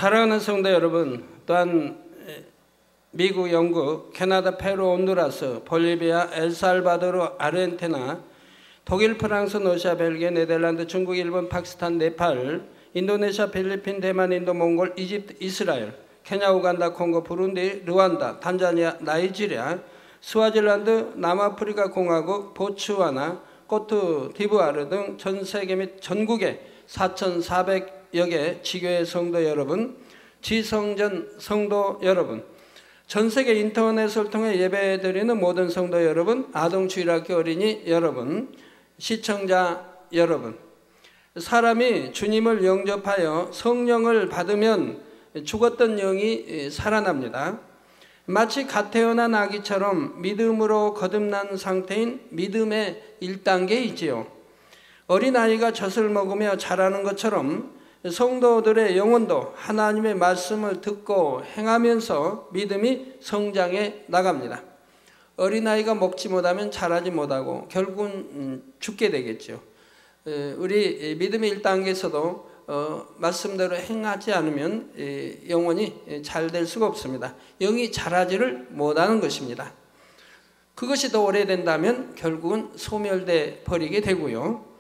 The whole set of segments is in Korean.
사랑하는 성도 여러분, 또한 미국, 영국, 캐나다, 페루, 온두라스, 볼리비아, 엘살바도르, 아르헨티나, 독일, 프랑스, 러시아, 벨기에, 네덜란드, 중국, 일본, 파키스탄, 네팔, 인도네시아, 필리핀, 대만, 인도, 몽골, 이집트, 이스라엘, 케냐, 우간다, 콩고, 부룬디, 르완다, 탄자니아, 나이지리아, 스와질란드, 남아프리카 공화국, 보츠와나, 코트 디부아르 등 전 세계 및 전국의 4,400여 개 지교회 성도 여러분, 지성전 성도 여러분, 전 세계 인터넷을 통해 예배드리는 모든 성도 여러분, 아동주일학교 어린이 여러분, 시청자 여러분, 사람이 주님을 영접하여 성령을 받으면 죽었던 영이 살아납니다. 마치 갓 태어난 아기처럼 믿음으로 거듭난 상태인 믿음의 1단계이지요. 어린아이가 젖을 먹으며 자라는 것처럼 성도들의 영혼도 하나님의 말씀을 듣고 행하면서 믿음이 성장해 나갑니다. 어린아이가 먹지 못하면 자라지 못하고 결국은 죽게 되겠죠. 우리 믿음의 1단계에서도 말씀대로 행하지 않으면 영혼이 잘 될 수가 없습니다. 영이 자라지를 못하는 것입니다. 그것이 더 오래된다면 결국은 소멸돼 버리게 되고요.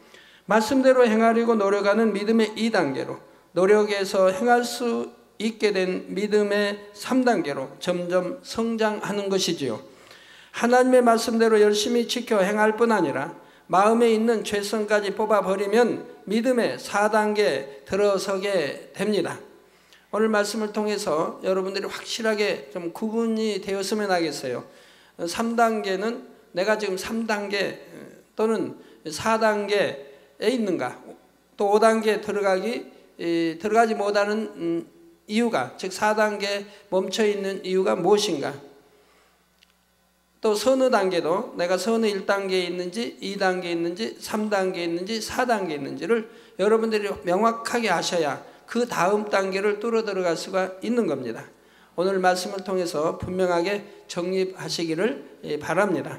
말씀대로 행하려고 노력하는 믿음의 2단계로, 노력해서 행할 수 있게 된 믿음의 3단계로 점점 성장하는 것이지요. 하나님의 말씀대로 열심히 지켜 행할 뿐 아니라 마음에 있는 죄성까지 뽑아버리면 믿음의 4단계에 들어서게 됩니다. 오늘 말씀을 통해서 여러분들이 확실하게 좀 구분이 되었으면 하겠어요. 3단계는 내가 지금 3단계 또는 4단계에 있는가, 또 5단계에 들어가지 못하는 이유가, 즉 4단계에 멈춰있는 이유가 무엇인가, 또 서너 단계도 내가 서너 1단계에 있는지 2단계에 있는지 3단계에 있는지 4단계에 있는지를 여러분들이 명확하게 아셔야 그 다음 단계를 뚫어 들어갈 수가 있는 겁니다. 오늘 말씀을 통해서 분명하게 정립하시기를 바랍니다.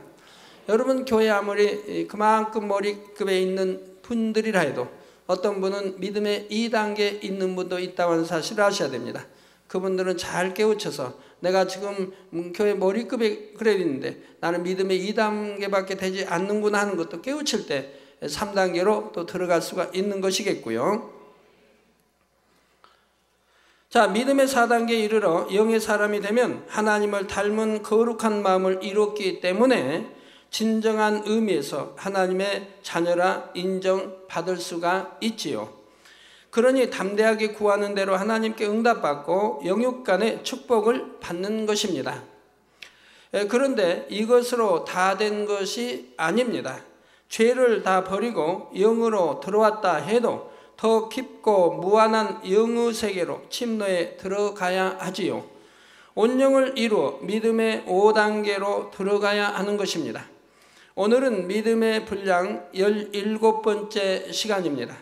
여러분 교회 아무리 그만큼 머리급에 있는 분들이라 해도 어떤 분은 믿음의 2단계에 있는 분도 있다는 사실을 아셔야 됩니다. 그분들은 잘 깨우쳐서 내가 지금 교회 머리급에 그래 있는데 나는 믿음의 2단계밖에 되지 않는구나 하는 것도 깨우칠 때 3단계로 또 들어갈 수가 있는 것이겠고요. 자, 믿음의 4단계에 이르러 영의 사람이 되면 하나님을 닮은 거룩한 마음을 이뤘기 때문에 진정한 의미에서 하나님의 자녀라 인정받을 수가 있지요. 그러니 담대하게 구하는 대로 하나님께 응답받고 영육간의 축복을 받는 것입니다. 그런데 이것으로 다 된 것이 아닙니다. 죄를 다 버리고 영으로 들어왔다 해도 더 깊고 무한한 영의 세계로 침노에 들어가야 하지요. 온영을 이루어 믿음의 5단계로 들어가야 하는 것입니다. 오늘은 믿음의 분량 17번째 시간입니다.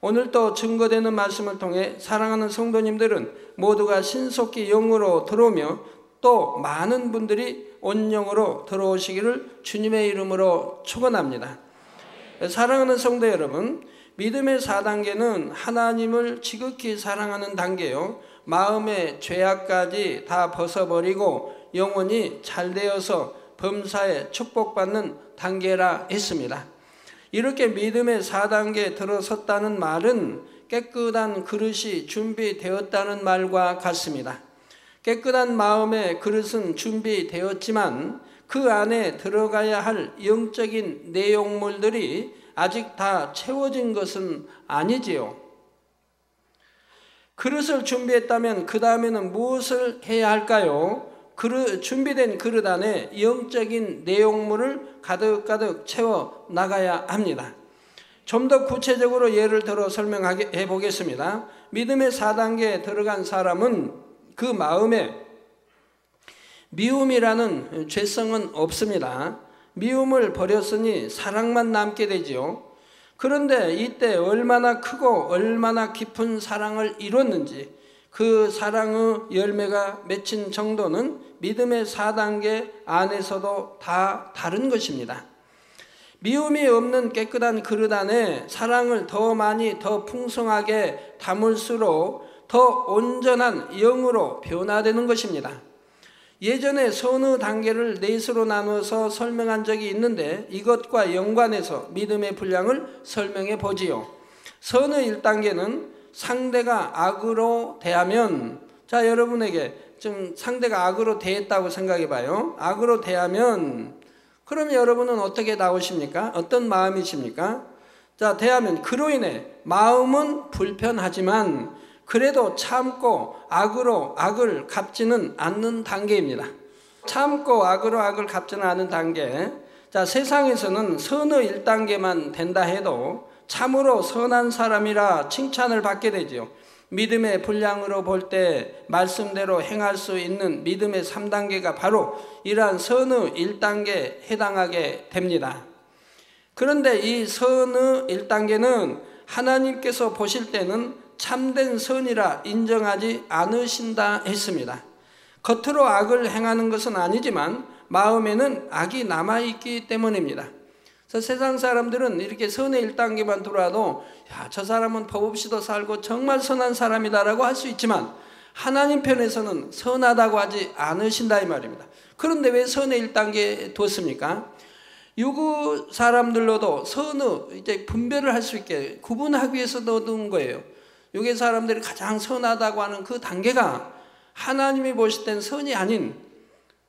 오늘 또 증거되는 말씀을 통해 사랑하는 성도님들은 모두가 신속히 영으로 들어오며 또 많은 분들이 온영으로 들어오시기를 주님의 이름으로 축원합니다. 사랑하는 성도 여러분, 믿음의 4단계는 하나님을 지극히 사랑하는 단계요, 마음의 죄악까지 다 벗어버리고 영혼이 잘되어서 범사에 축복받는 단계라 했습니다. 이렇게 믿음의 4단계에 들어섰다는 말은 깨끗한 그릇이 준비되었다는 말과 같습니다. 깨끗한 마음의 그릇은 준비되었지만 그 안에 들어가야 할 영적인 내용물들이 아직 다 채워진 것은 아니지요. 그릇을 준비했다면 그 다음에는 무엇을 해야 할까요? 준비된 그릇 안에 영적인 내용물을 가득가득 채워 나가야 합니다. 좀 더 구체적으로 예를 들어 설명해 보겠습니다. 믿음의 4단계에 들어간 사람은 그 마음에 미움이라는 죄성은 없습니다. 미움을 버렸으니 사랑만 남게 되지요. 그런데 이때 얼마나 크고 얼마나 깊은 사랑을 이뤘는지, 그 사랑의 열매가 맺힌 정도는 믿음의 4단계 안에서도 다 다른 것입니다. 미움이 없는 깨끗한 그릇 안에 사랑을 더 많이 더 풍성하게 담을수록 더 온전한 영으로 변화되는 것입니다. 예전에 선의 단계를 넷으로 나누어서 설명한 적이 있는데 이것과 연관해서 믿음의 분량을 설명해 보지요. 선의 1단계는 상대가 악으로 대하면, 자, 여러분에게 좀 상대가 악으로 대했다고 생각해 봐요. 악으로 대하면, 그럼 여러분은 어떻게 나오십니까? 어떤 마음이십니까? 자, 대하면 그로 인해 마음은 불편하지만 그래도 참고 악으로 악을 갚지는 않는 단계입니다. 참고 악으로 악을 갚지는 않는 단계. 자, 세상에서는 선의 1단계만 된다 해도 참으로 선한 사람이라 칭찬을 받게 되지요. 믿음의 분량으로 볼 때 말씀대로 행할 수 있는 믿음의 3단계가 바로 이러한 선의 1단계에 해당하게 됩니다. 그런데 이 선의 1단계는 하나님께서 보실 때는 참된 선이라 인정하지 않으신다 했습니다. 겉으로 악을 행하는 것은 아니지만 마음에는 악이 남아있기 때문입니다. 그래서 세상 사람들은 이렇게 선의 1단계만 들어와도 야, 저 사람은 법 없이도 살고 정말 선한 사람이다라고 할 수 있지만 하나님 편에서는 선하다고 하지 않으신다 이 말입니다. 그런데 왜 선의 1단계에 뒀습니까? 유구 사람들로도 선의 이제 분별을 할 수 있게 구분하기 위해서 넣은 거예요. 유괴 사람들이 가장 선하다고 하는 그 단계가 하나님이 보실 땐 선이 아닌,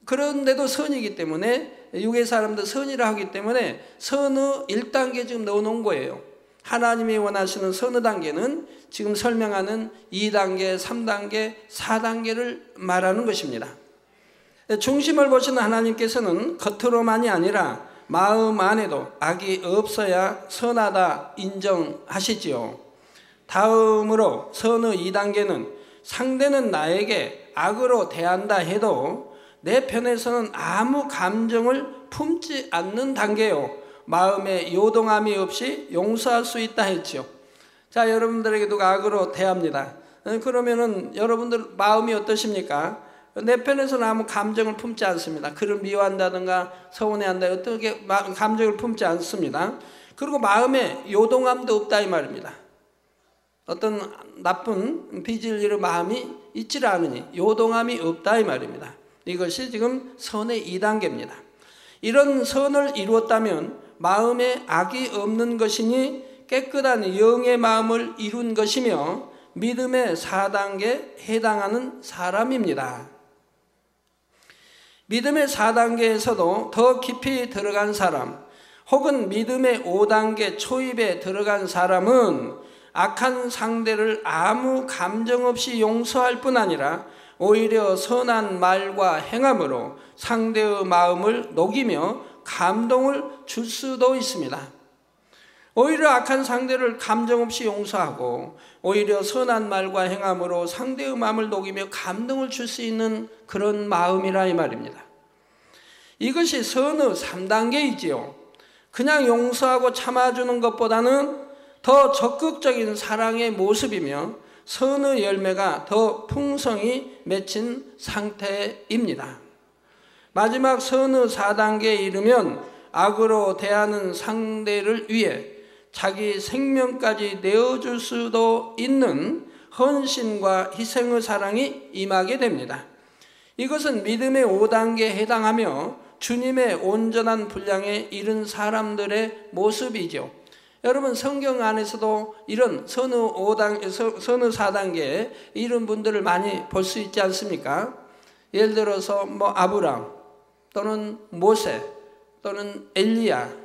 그런데도 선이기 때문에 유괴 사람들 선이라 하기 때문에 선의 1단계 지금 넣어놓은 거예요. 하나님이 원하시는 선의 단계는 지금 설명하는 2단계, 3단계, 4단계를 말하는 것입니다. 중심을 보시는 하나님께서는 겉으로만이 아니라 마음 안에도 악이 없어야 선하다 인정하시지요. 다음으로 선의 2단계는 상대는 나에게 악으로 대한다 해도 내 편에서는 아무 감정을 품지 않는 단계요. 마음에 요동함이 없이 용서할 수 있다 했죠. 자, 여러분들에게 누가 악으로 대합니다. 그러면은 여러분들 마음이 어떠십니까? 내 편에서는 아무 감정을 품지 않습니다. 그를 미워한다든가 서운해한다 어떻게 감정을 품지 않습니다. 그리고 마음에 요동함도 없다 이 말입니다. 어떤 나쁜 빚을 잃은 마음이 있지 않으니 요동함이 없다 이 말입니다. 이것이 지금 선의 2단계입니다. 이런 선을 이루었다면 마음에 악이 없는 것이니 깨끗한 영의 마음을 이룬 것이며 믿음의 4단계에 해당하는 사람입니다. 믿음의 4단계에서도 더 깊이 들어간 사람 혹은 믿음의 5단계 초입에 들어간 사람은 악한 상대를 아무 감정 없이 용서할 뿐 아니라 오히려 선한 말과 행함으로 상대의 마음을 녹이며 감동을 줄 수도 있습니다. 오히려 악한 상대를 감정 없이 용서하고 오히려 선한 말과 행함으로 상대의 마음을 녹이며 감동을 줄 수 있는 그런 마음이라 이 말입니다. 이것이 선의 3단계이지요. 그냥 용서하고 참아주는 것보다는 더 적극적인 사랑의 모습이며 선의 열매가 더 풍성히 맺힌 상태입니다. 마지막 선의 4단계에 이르면 악으로 대하는 상대를 위해 자기 생명까지 내어줄 수도 있는 헌신과 희생의 사랑이 임하게 됩니다. 이것은 믿음의 5단계에 해당하며 주님의 온전한 분량에 이른 사람들의 모습이죠. 여러분 성경 안에서도 이런 선의 4단계에 이런 분들을 많이 볼 수 있지 않습니까? 예를 들어서 뭐 아브람 또는 모세 또는 엘리야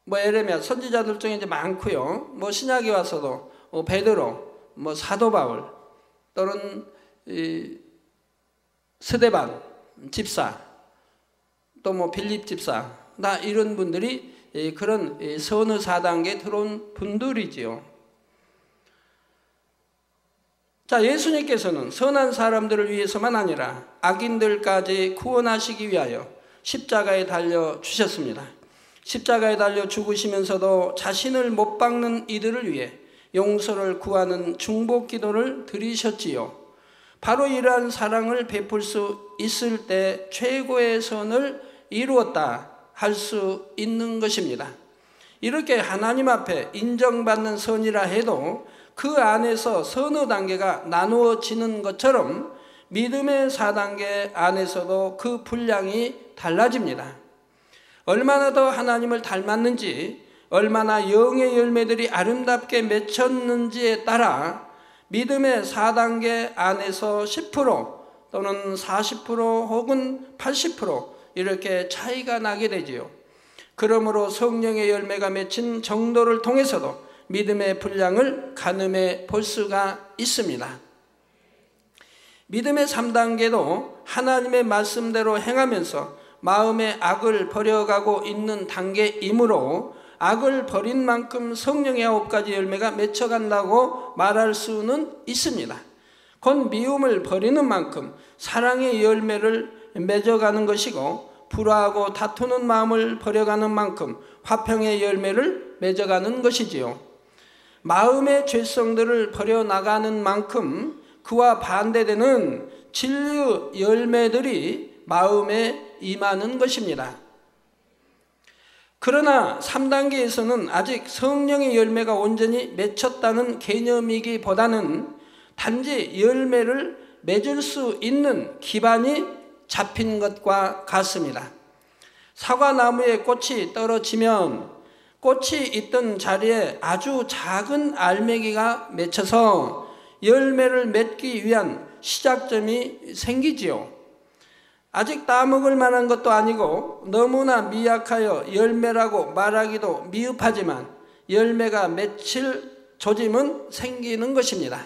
뭐 에레미야 선지자들 중에 이제 많고요. 뭐 신약에 와서도 베드로, 뭐 사도 바울 또는 스데반 집사 또 뭐 빌립 집사 나 이런 분들이 그런 선의 4단계에 들어온 분들이지요. 자, 예수님께서는 선한 사람들을 위해서만 아니라 악인들까지 구원하시기 위하여 십자가에 달려 주셨습니다. 십자가에 달려 죽으시면서도 자신을 못 박는 이들을 위해 용서를 구하는 중복 기도를 드리셨지요. 바로 이러한 사랑을 베풀 수 있을 때 최고의 선을 이루었다 할 수 있는 것입니다. 이렇게 하나님 앞에 인정받는 선이라 해도 그 안에서 선의 단계가 나누어지는 것처럼 믿음의 4단계 안에서도 그 분량이 달라집니다. 얼마나 더 하나님을 닮았는지, 얼마나 영의 열매들이 아름답게 맺혔는지에 따라 믿음의 4단계 안에서 10% 또는 40% 혹은 80% 이렇게 차이가 나게 되지요. 그러므로 성령의 열매가 맺힌 정도를 통해서도 믿음의 분량을 가늠해 볼 수가 있습니다. 믿음의 3단계도 하나님의 말씀대로 행하면서 마음의 악을 버려가고 있는 단계이므로 악을 버린 만큼 성령의 9가지 열매가 맺혀간다고 말할 수는 있습니다. 곧 미움을 버리는 만큼 사랑의 열매를 맺어가는 것이고, 불화하고 다투는 마음을 버려가는 만큼 화평의 열매를 맺어가는 것이지요. 마음의 죄성들을 버려나가는 만큼 그와 반대되는 진리의 열매들이 마음에 임하는 것입니다. 그러나 3단계에서는 아직 성령의 열매가 온전히 맺혔다는 개념이기보다는 단지 열매를 맺을 수 있는 기반이 잡힌 것과 같습니다. 사과나무에 꽃이 떨어지면 꽃이 있던 자리에 아주 작은 알맹이가 맺혀서 열매를 맺기 위한 시작점이 생기지요. 아직 따먹을 만한 것도 아니고 너무나 미약하여 열매라고 말하기도 미흡하지만 열매가 맺힐 조짐은 생기는 것입니다.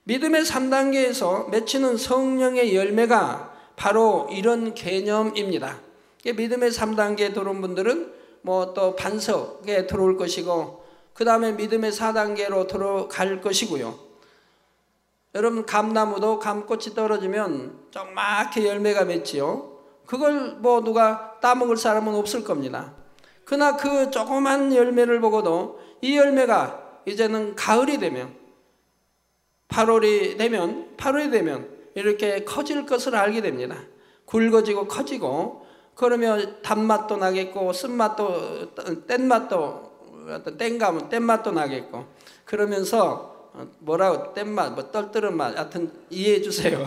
믿음의 3단계에서 맺히는 성령의 열매가 바로 이런 개념입니다. 믿음의 3단계에 들어온 분들은 또 반석에 들어올 것이고, 그 다음에 믿음의 4단계로 들어갈 것이고요. 여러분, 감나무도 감꽃이 떨어지면 조그맣게 열매가 맺지요. 그걸 누가 따먹을 사람은 없을 겁니다. 그러나 그 조그만 열매를 보고도 이 열매가 이제는 가을이 되면, 8월이 되면 이렇게 커질 것을 알게 됩니다. 굵어지고 커지고, 그러면 단맛도 나겠고, 쓴맛도, 뗀맛도 나겠고, 그러면서 뗀맛, 떨뜨는 맛, 하여튼 이해해 주세요.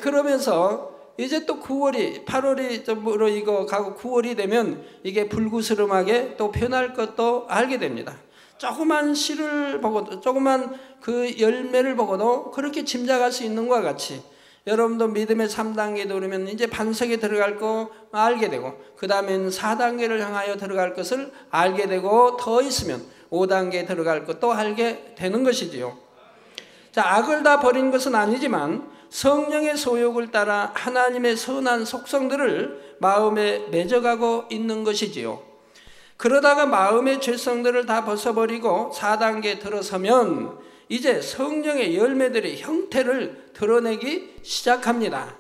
그러면서 이제 또 8월이 좀 익어가고 9월이 되면 이게 불구스름하게 또 변할 것도 알게 됩니다. 조그만 씨를 보고도, 조그만 그 열매를 보고도 그렇게 짐작할 수 있는 것과 같이 여러분도 믿음의 3단계에 오르면 이제 반석에 들어갈 거 알게 되고, 그 다음에는 4단계를 향하여 들어갈 것을 알게 되고, 더 있으면 5단계에 들어갈 것도 알게 되는 것이지요. 자, 악을 다 버린 것은 아니지만 성령의 소욕을 따라 하나님의 선한 속성들을 마음에 맺어가고 있는 것이지요. 그러다가 마음의 죄성들을 다 벗어버리고 4단계에 들어서면 이제 성령의 열매들이 형태를 드러내기 시작합니다.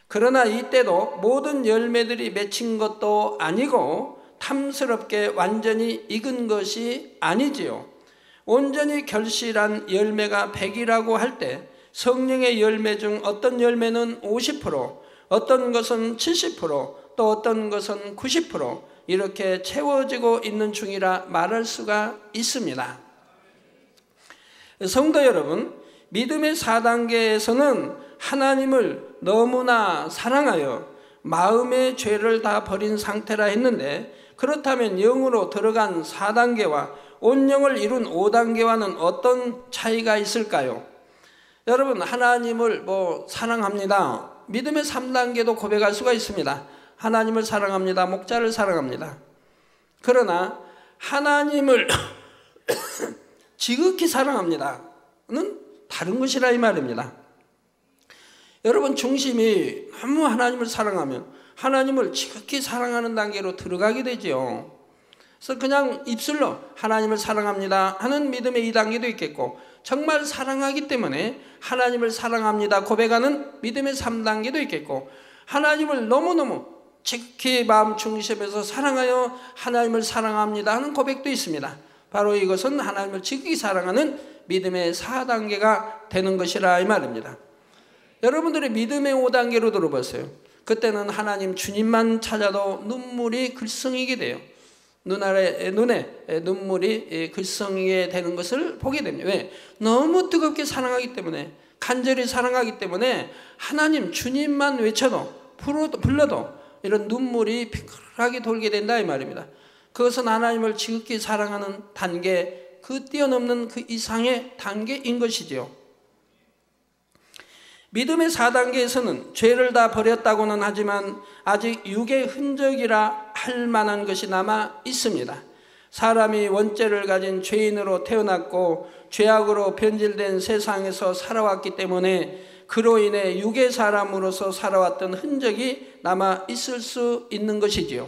그러나 이때도 모든 열매들이 맺힌 것도 아니고 탐스럽게 완전히 익은 것이 아니지요. 온전히 결실한 열매가 100이라고 할 때 성령의 열매 중 어떤 열매는 50%, 어떤 것은 70%, 또 어떤 것은 90% 이렇게 채워지고 있는 중이라 말할 수가 있습니다. 성도 여러분, 믿음의 4단계에서는 하나님을 너무나 사랑하여 마음의 죄를 다 버린 상태라 했는데, 그렇다면 영으로 들어간 4단계와 온영을 이룬 5단계와는 어떤 차이가 있을까요? 여러분, 하나님을 사랑합니다. 믿음의 3단계도 고백할 수가 있습니다. 하나님을 사랑합니다. 목자를 사랑합니다. 그러나 하나님을 지극히 사랑합니다는 다른 것이라 이 말입니다. 여러분, 중심이 너무 하나님을 사랑하면 하나님을 지극히 사랑하는 단계로 들어가게 되죠. 그래서 그냥 입술로 하나님을 사랑합니다 하는 믿음의 2단계도 있겠고, 정말 사랑하기 때문에 하나님을 사랑합니다 고백하는 믿음의 3단계도 있겠고, 하나님을 너무너무 지극히 마음 중심에서 사랑하여 하나님을 사랑합니다 하는 고백도 있습니다. 바로 이것은 하나님을 지극히 사랑하는 믿음의 4단계가 되는 것이라 이 말입니다. 여러분들이 믿음의 5단계로 들어보세요. 그때는 하나님 주님만 찾아도 눈물이 글썽이게 돼요. 눈에 눈물이 글썽이게 되는 것을 보게 됩니다. 왜? 너무 뜨겁게 사랑하기 때문에, 간절히 사랑하기 때문에 하나님 주님만 외쳐도 불러도 이런 눈물이 핑클하게 돌게 된다 이 말입니다. 그것은 하나님을 지극히 사랑하는 단계, 그 뛰어넘는 그 이상의 단계인 것이지요. 믿음의 4단계에서는 죄를 다 버렸다고는 하지만 아직 육의 흔적이라 할 만한 것이 남아 있습니다. 사람이 원죄를 가진 죄인으로 태어났고 죄악으로 변질된 세상에서 살아왔기 때문에 그로 인해 육의 사람으로서 살아왔던 흔적이 남아 있을 수 있는 것이지요.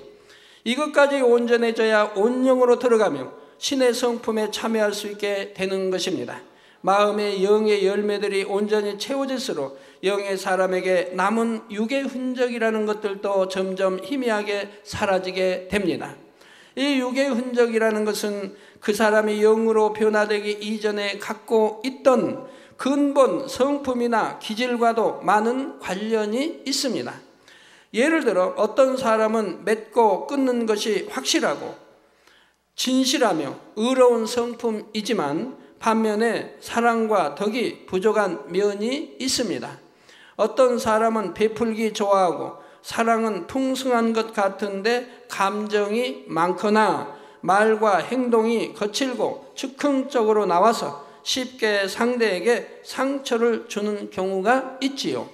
이것까지 온전해져야 온영으로 들어가며 신의 성품에 참여할 수 있게 되는 것입니다. 마음의 영의 열매들이 온전히 채워질수록 영의 사람에게 남은 육의 흔적이라는 것들도 점점 희미하게 사라지게 됩니다. 이 육의 흔적이라는 것은 그 사람이 영으로 변화되기 이전에 갖고 있던 근본 성품이나 기질과도 많은 관련이 있습니다. 예를 들어 어떤 사람은 맺고 끊는 것이 확실하고 진실하며 의로운 성품이지만 반면에 사랑과 덕이 부족한 면이 있습니다. 어떤 사람은 베풀기 좋아하고 사랑은 풍성한 것 같은데 감정이 많거나 말과 행동이 거칠고 즉흥적으로 나와서 쉽게 상대에게 상처를 주는 경우가 있지요.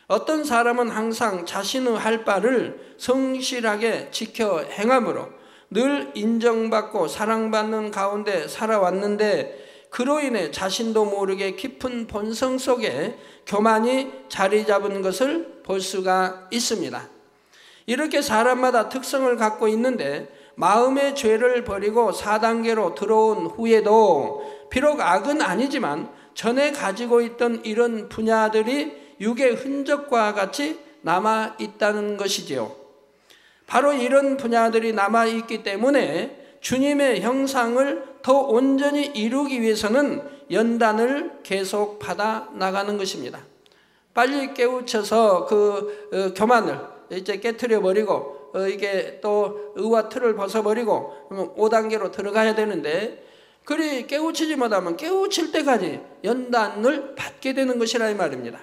어떤 사람은 항상 자신의 할 바를 성실하게 지켜 행함으로 늘 인정받고 사랑받는 가운데 살아왔는데 그로 인해 자신도 모르게 깊은 본성 속에 교만이 자리 잡은 것을 볼 수가 있습니다. 이렇게 사람마다 특성을 갖고 있는데 마음의 죄를 버리고 4단계로 들어온 후에도 비록 악은 아니지만 전에 가지고 있던 이런 분야들이 육의 흔적과 같이 남아 있다는 것이지요. 바로 이런 분야들이 남아 있기 때문에 주님의 형상을 더 온전히 이루기 위해서는 연단을 계속 받아 나가는 것입니다. 빨리 깨우쳐서 그 교만을 이제 깨트려 버리고 이게 또 의와 틀을 벗어버리고 5단계로 들어가야 되는데 그리 깨우치지 못하면 깨우칠 때까지 연단을 받게 되는 것이라 이 말입니다.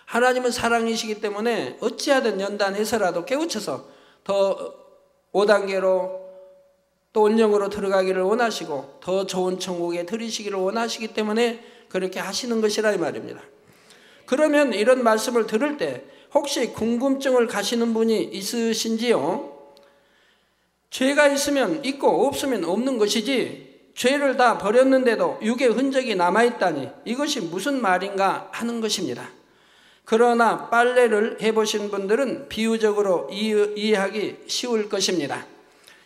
하나님은 사랑이시기 때문에 어찌하든 연단해서라도 깨우쳐서 더 5단계로 또 온영으로 들어가기를 원하시고 더 좋은 천국에 들이시기를 원하시기 때문에 그렇게 하시는 것이라 이 말입니다. 그러면 이런 말씀을 들을 때 혹시 궁금증을 가시는 분이 있으신지요? 죄가 있으면 있고 없으면 없는 것이지 죄를 다 버렸는데도 육의 흔적이 남아있다니 이것이 무슨 말인가 하는 것입니다. 그러나 빨래를 해보신 분들은 비유적으로 이해하기 쉬울 것입니다.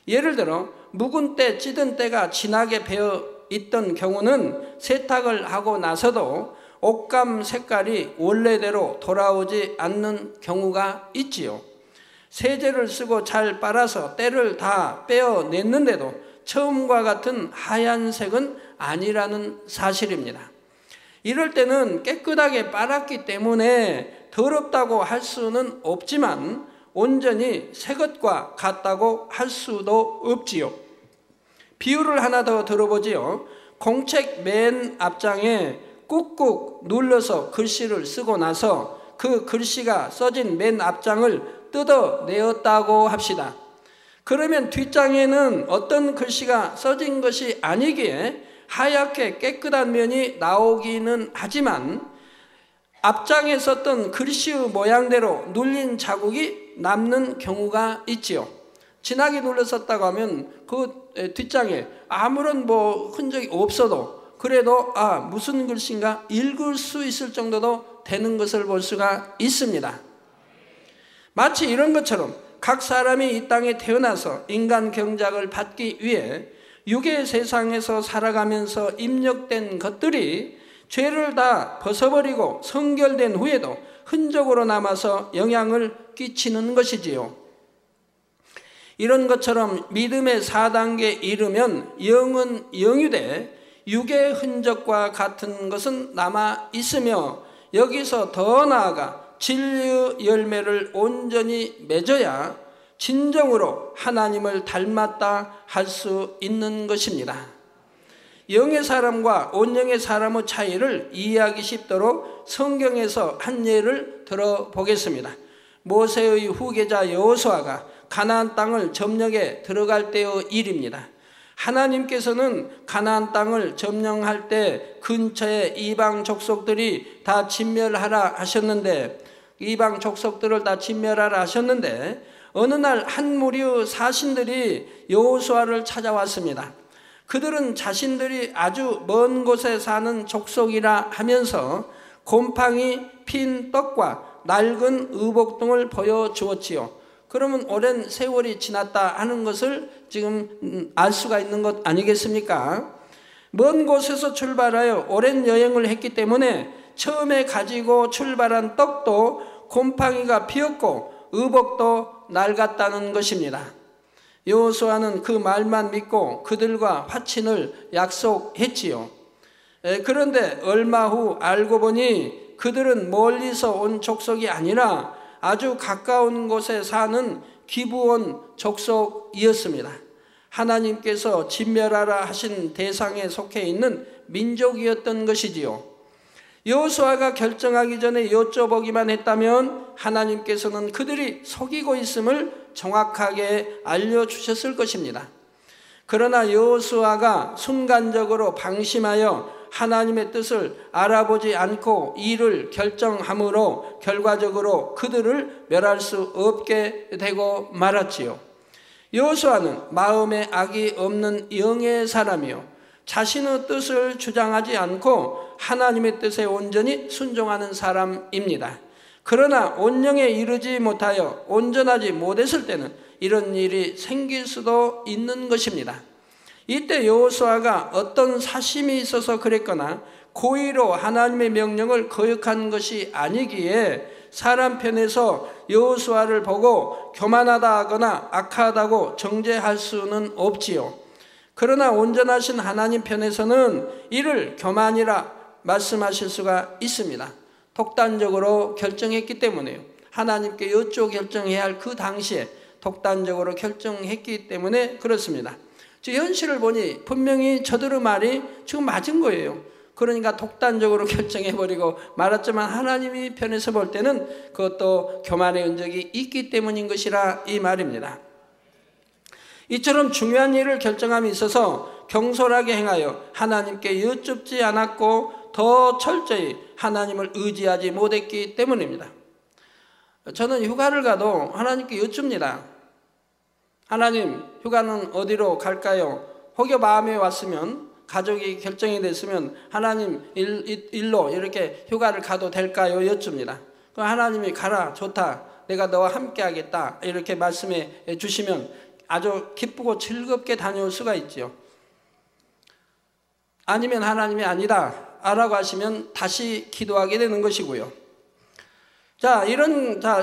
예를 들어 묵은 때 찌든 때가 진하게 배어 있던 경우는 세탁을 하고 나서도 옷감 색깔이 원래대로 돌아오지 않는 경우가 있지요. 세제를 쓰고 잘 빨아서 때를 다 빼어냈는데도 처음과 같은 하얀색은 아니라는 사실입니다. 이럴 때는 깨끗하게 빨았기 때문에 더럽다고 할 수는 없지만 온전히 새 것과 같다고 할 수도 없지요. 비유를 하나 더 들어보지요. 공책 맨 앞장에 꾹꾹 눌러서 글씨를 쓰고 나서 그 글씨가 써진 맨 앞장을 뜯어내었다고 합시다. 그러면 뒷장에는 어떤 글씨가 써진 것이 아니기에 하얗게 깨끗한 면이 나오기는 하지만 앞장에 썼던 글씨의 모양대로 눌린 자국이 남는 경우가 있지요. 진하게 눌렀었다고 하면 그 뒷장에 아무런 흔적이 없어도 그래도 무슨 글씨인가 읽을 수 있을 정도도 되는 것을 볼 수가 있습니다. 마치 이런 것처럼 각 사람이 이 땅에 태어나서 인간 경작을 받기 위해 육의 세상에서 살아가면서 입력된 것들이 죄를 다 벗어버리고 성결된 후에도 흔적으로 남아서 영향을 끼치는 것이지요. 이런 것처럼 믿음의 4단계에 이르면 영은 영유돼 육의 흔적과 같은 것은 남아 있으며 여기서 더 나아가 진리의 열매를 온전히 맺어야 진정으로 하나님을 닮았다 할 수 있는 것입니다. 영의 사람과 온영의 사람의 차이를 이해하기 쉽도록 성경에서 한 예를 들어보겠습니다. 모세의 후계자 여호수아가 가나안 땅을 점령해 들어갈 때의 일입니다. 하나님께서는 가나안 땅을 점령할 때 근처에 이방 족속들이 다 진멸하라 하셨는데, 이방 족속들을 다 진멸하라 하셨는데, 어느 날 한 무리의 사신들이 여호수아를 찾아왔습니다. 그들은 자신들이 아주 먼 곳에 사는 족속이라 하면서 곰팡이 핀 떡과 낡은 의복 등을 보여주었지요. 그러면 오랜 세월이 지났다 하는 것을 지금 알 수가 있는 것 아니겠습니까? 먼 곳에서 출발하여 오랜 여행을 했기 때문에 처음에 가지고 출발한 떡도 곰팡이가 피었고 의복도 낡았다는 것입니다. 여호수아는 그 말만 믿고 그들과 화친을 약속했지요. 그런데 얼마 후 알고 보니 그들은 멀리서 온 족속이 아니라 아주 가까운 곳에 사는 기브온 족속이었습니다. 하나님께서 진멸하라 하신 대상에 속해 있는 민족이었던 것이지요. 여호수아가 결정하기 전에 여쭤보기만 했다면 하나님께서는 그들이 속이고 있음을 정확하게 알려주셨을 것입니다. 그러나 여호수아가 순간적으로 방심하여 하나님의 뜻을 알아보지 않고 일을 결정함으로 결과적으로 그들을 멸할 수 없게 되고 말았지요. 여호수아는 마음에 악이 없는 영의 사람이요, 자신의 뜻을 주장하지 않고 하나님의 뜻에 온전히 순종하는 사람입니다. 그러나 온영에 이르지 못하여 온전하지 못했을 때는 이런 일이 생길 수도 있는 것입니다. 이때 여호수아가 어떤 사심이 있어서 그랬거나 고의로 하나님의 명령을 거역한 것이 아니기에 사람 편에서 여호수아를 보고 교만하다 하거나 악하다고 정죄할 수는 없지요. 그러나 온전하신 하나님 편에서는 이를 교만이라 말씀하실 수가 있습니다. 독단적으로 결정했기 때문에요. 하나님께 여쭈어 결정해야 할 그 당시에 독단적으로 결정했기 때문에 그렇습니다. 현실을 보니 분명히 저들의 말이 지금 맞은 거예요. 그러니까 독단적으로 결정해버리고 말았지만 하나님이 편에서 볼 때는 그것도 교만의 흔적이 있기 때문인 것이라 이 말입니다. 이처럼 중요한 일을 결정함에 있어서 경솔하게 행하여 하나님께 여쭙지 않았고 더 철저히 하나님을 의지하지 못했기 때문입니다. 저는 휴가를 가도 하나님께 여쭙니다. 하나님, 휴가는 어디로 갈까요? 혹여 마음에 왔으면, 가족이 결정이 됐으면 하나님 일로 이렇게 휴가를 가도 될까요? 여쭙니다. 하나님이 가라, 좋다, 내가 너와 함께 하겠다 이렇게 말씀해 주시면 아주 기쁘고 즐겁게 다녀올 수가 있죠. 아니면 하나님이 아니다 라고 하시면 다시 기도하게 되는 것이고요.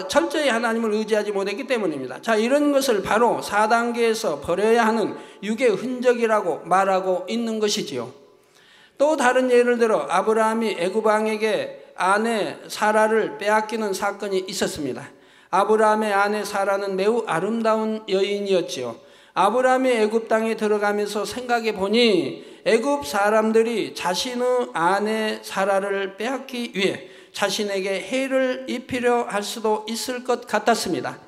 철저히 하나님을 의지하지 못했기 때문입니다. 이런 것을 바로 4단계에서 버려야 하는 육의 흔적이라고 말하고 있는 것이지요. 또 다른 예를 들어 아브라함이 애굽 왕에게 아내 사라를 빼앗기는 사건이 있었습니다. 아브라함의 아내 사라는 매우 아름다운 여인이었지요. 아브라함이 애굽 땅에 들어가면서 생각해 보니 애굽 사람들이 자신의 아내 사라를 빼앗기 위해 자신에게 해를 입히려 할 수도 있을 것 같았습니다.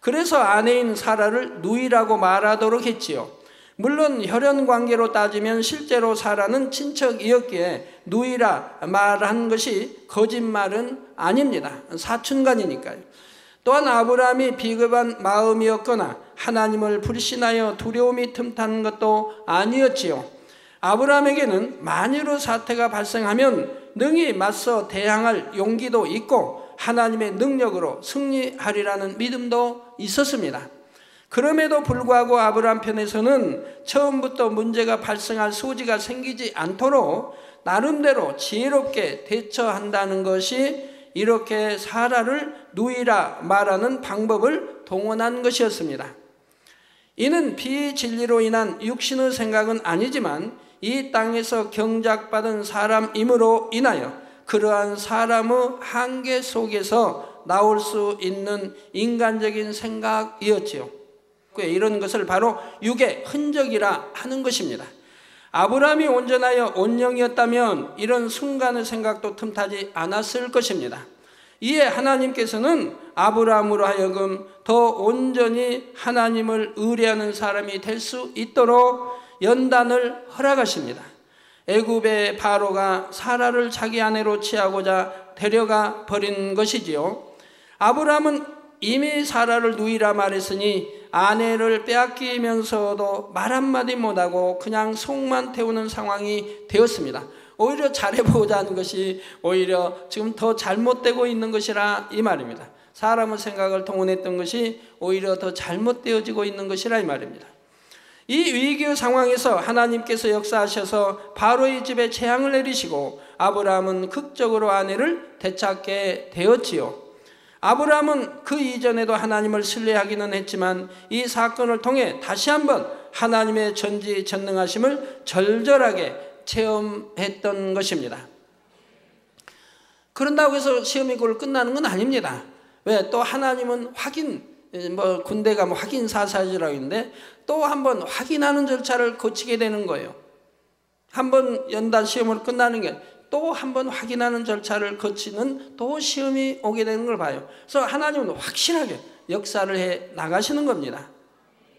그래서 아내인 사라를 누이라고 말하도록 했지요. 물론 혈연 관계로 따지면 실제로 사라는 친척이었기에 누이라 말한 것이 거짓말은 아닙니다. 사촌간이니까요. 또한 아브라함이 비겁한 마음이었거나 하나님을 불신하여 두려움이 틈탄 것도 아니었지요. 아브라함에게는 만일의 사태가 발생하면 능히 맞서 대항할 용기도 있고 하나님의 능력으로 승리하리라는 믿음도 있었습니다. 그럼에도 불구하고 아브라함 편에서는 처음부터 문제가 발생할 소지가 생기지 않도록 나름대로 지혜롭게 대처한다는 것이 이렇게 사라를 누이라 말하는 방법을 동원한 것이었습니다. 이는 비진리로 인한 육신의 생각은 아니지만 이 땅에서 경작받은 사람이므로 인하여 그러한 사람의 한계 속에서 나올 수 있는 인간적인 생각이었지요. 이런 것을 바로 육의 흔적이라 하는 것입니다. 아브라함이 온전하여 온영이었다면 이런 순간의 생각도 틈타지 않았을 것입니다. 이에 하나님께서는 아브라함으로 하여금 더 온전히 하나님을 의뢰하는 사람이 될 수 있도록 연단을 허락하십니다. 애굽의 바로가 사라를 자기 아내로 취하고자 데려가 버린 것이지요. 아브라함은 이미 사라를 누이라 말했으니 아내를 빼앗기면서도 말 한마디 못하고 그냥 속만 태우는 상황이 되었습니다. 오히려 잘해보자는 것이 오히려 지금 더 잘못되고 있는 것이라 이 말입니다. 사람의 생각을 동원했던 것이 오히려 더 잘못되어지고 있는 것이라 이 말입니다. 이 위기의 상황에서 하나님께서 역사하셔서 바로의 집에 재앙을 내리시고 아브라함은 극적으로 아내를 되찾게 되었지요. 아브라함은 그 이전에도 하나님을 신뢰하기는 했지만 이 사건을 통해 다시 한번 하나님의 전지전능하심을 절절하게 체험했던 것입니다. 그런다고 해서 시험이 그걸 끝나는 건 아닙니다. 왜? 또 하나님은 군대 가면 확인 사살이라고 했는데 또 한번 확인하는 절차를 거치게 되는 거예요. 한번 연단 시험으로 끝나는 게 또 한번 확인하는 절차를 거치는 또 시험이 오게 되는 걸 봐요. 그래서 하나님은 확실하게 역사를 해 나가시는 겁니다.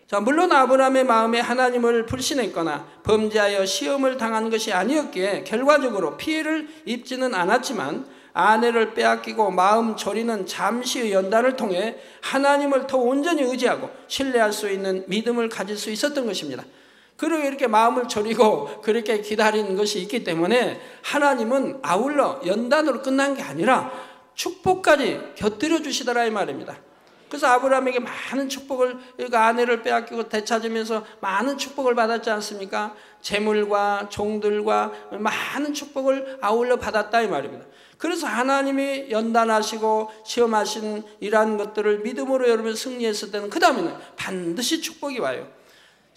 자, 물론 아브라함의 마음에 하나님을 불신했거나 범죄하여 시험을 당한 것이 아니었기에 결과적으로 피해를 입지는 않았지만 아내를 빼앗기고 마음 졸이는 잠시의 연단을 통해 하나님을 더 온전히 의지하고 신뢰할 수 있는 믿음을 가질 수 있었던 것입니다. 그리고 이렇게 마음을 졸이고 그렇게 기다린 것이 있기 때문에 하나님은 아울러 연단으로 끝난 게 아니라 축복까지 곁들여 주시더라 이 말입니다. 그래서 아브라함에게 많은 축복을, 그러니까 아내를 빼앗기고 되찾으면서 많은 축복을 받았지 않습니까? 재물과 종들과 많은 축복을 아울러 받았다 이 말입니다. 그래서 하나님이 연단하시고 시험하신 이러한 것들을 믿음으로 여러분 승리했을 때는 그 다음에는 반드시 축복이 와요.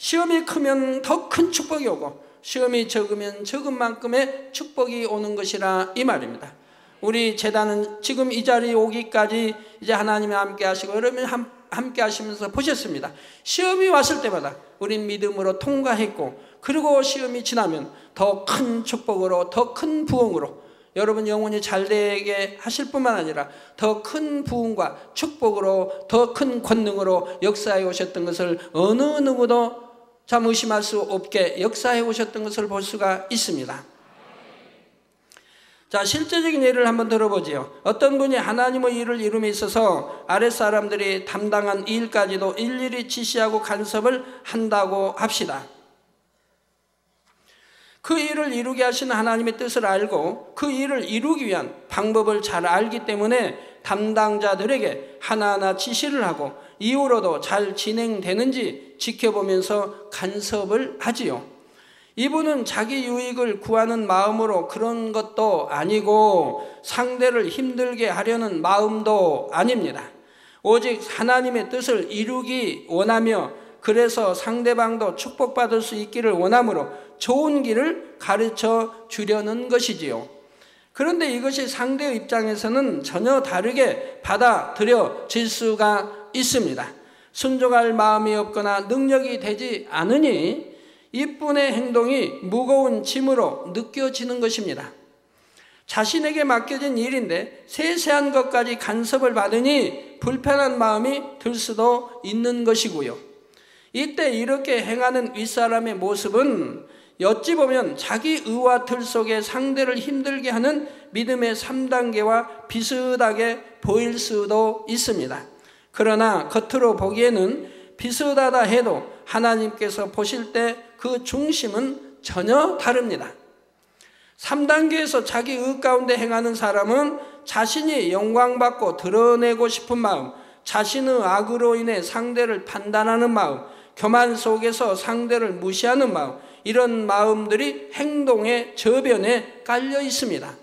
시험이 크면 더 큰 축복이 오고 시험이 적으면 적은 만큼의 축복이 오는 것이라 이 말입니다. 우리 재단은 지금 이 자리에 오기까지 이제 하나님이 함께 하시고 여러분이 함께 하시면서 보셨습니다. 시험이 왔을 때마다 우린 믿음으로 통과했고 그리고 시험이 지나면 더 큰 축복으로 더 큰 부흥으로 여러분 영혼이 잘되게 하실 뿐만 아니라 더 큰 부흥과 축복으로 더 큰 권능으로 역사해 오셨던 것을 어느 누구도 참 의심할 수 없게 역사해 오셨던 것을 볼 수가 있습니다. 자, 실제적인 예를 한번 들어보지요. 어떤 분이 하나님의 일을 이룸에 있어서 아랫사람들이 담당한 일까지도 일일이 지시하고 간섭을 한다고 합시다. 그 일을 이루게 하시는 하나님의 뜻을 알고 그 일을 이루기 위한 방법을 잘 알기 때문에 담당자들에게 하나하나 지시를 하고 이후로도 잘 진행되는지 지켜보면서 간섭을 하지요. 이분은 자기 유익을 구하는 마음으로 그런 것도 아니고 상대를 힘들게 하려는 마음도 아닙니다. 오직 하나님의 뜻을 이루기 원하며 그래서 상대방도 축복받을 수 있기를 원하므로 좋은 길을 가르쳐 주려는 것이지요. 그런데 이것이 상대의 입장에서는 전혀 다르게 받아들여질 수가 있습니다. 순종할 마음이 없거나 능력이 되지 않으니 이분의 행동이 무거운 짐으로 느껴지는 것입니다. 자신에게 맡겨진 일인데 세세한 것까지 간섭을 받으니 불편한 마음이 들 수도 있는 것이고요. 이때 이렇게 행하는 윗사람의 모습은 어찌 보면 자기 의와 틀 속에 상대를 힘들게 하는 믿음의 3단계와 비슷하게 보일 수도 있습니다. 그러나 겉으로 보기에는 비슷하다 해도 하나님께서 보실 때 그 중심은 전혀 다릅니다. 3단계에서 자기 의 가운데 행하는 사람은 자신이 영광받고 드러내고 싶은 마음, 자신의 악으로 인해 상대를 판단하는 마음, 교만 속에서 상대를 무시하는 마음, 이런 마음들이 행동의 저변에 깔려 있습니다.